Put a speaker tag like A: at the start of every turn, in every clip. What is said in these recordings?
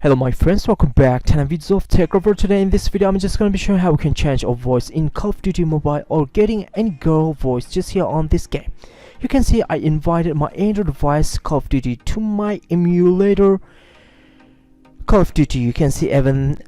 A: Hello my friends, welcome back to another video of Tech Rover. Today in this video I'm just going to be showing how we can change our voice in Call of Duty Mobile or getting any girl voice just here on this game. You can see I invited my Android device Call of Duty to my emulator Call of Duty. You can see even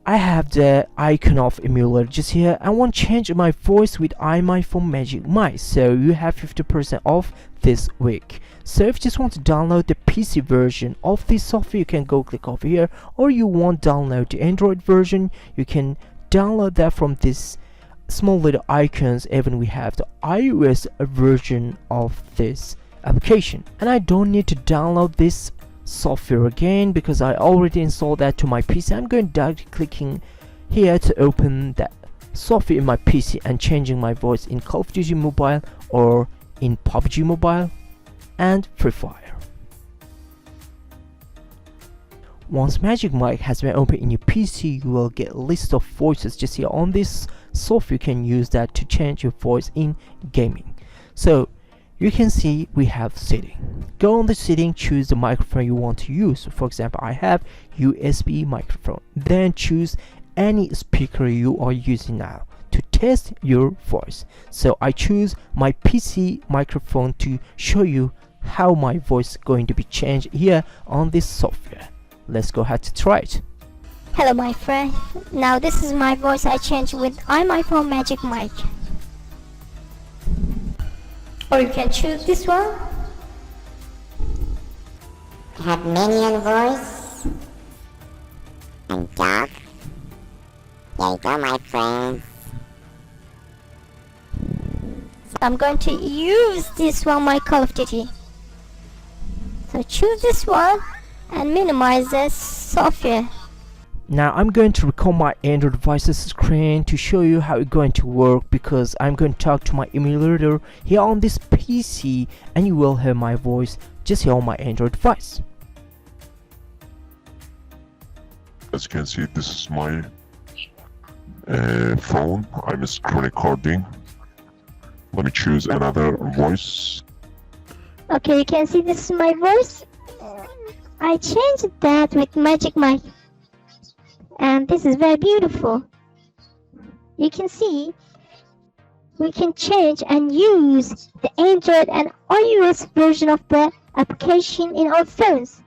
A: I have the icon of emulator just here. I want to change my voice with iMyPhone Magic Mic, so you have 50% off this week. So if you just want to download the PC version of this software, you can go click over here, or you want to download the Android version, you can download that from this small little icons. Even we have the iOS version of this application, and I don't need to download this software again because I already installed that to my PC. I'm going directly clicking here to open that software in my PC and changing my voice in Call of Duty Mobile or in PUBG Mobile and Free Fire. Once Magic Mic has been opened in your PC, you will get a list of voices just here on this software. You can use that to change your voice in gaming. So you can see we have setting. Go on the setting, choose the microphone you want to use. For example, I have USB microphone. Then choose any speaker you are using now to test your voice. So I choose my PC microphone to show you how my voice is going to be changed here on this software. Let's go ahead to try it.
B: Hello my friend, now this is my voice I changed with iMyPhone Magic Mic. Or you can choose this one.
C: Have minion voice and dog. There you go, my friends.
B: I'm going to use this one, my Call of Duty. So choose this one and minimize the software.
A: Now I'm going to record my Android device's screen to show you how it's going to work, because I'm going to talk to my emulator here on this PC and you will hear my voice just here on my Android device.
D: As you can see, this is my phone. I'm screen recording. Let me choose another voice.
B: Okay, you can see this is my voice. I changed that with Magic Mic. And this is very beautiful. You can see we can change and use the Android and iOS version of the application in our phones.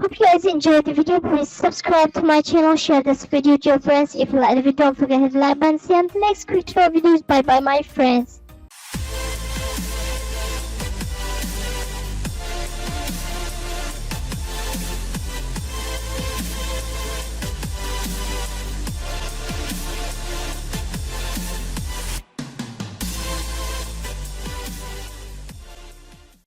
B: Hope you guys enjoyed the video. Please subscribe to my channel, share this video with your friends. If you like the video, don't forget to hit the like button. See you on the next quick tutorial videos. Bye bye my friends.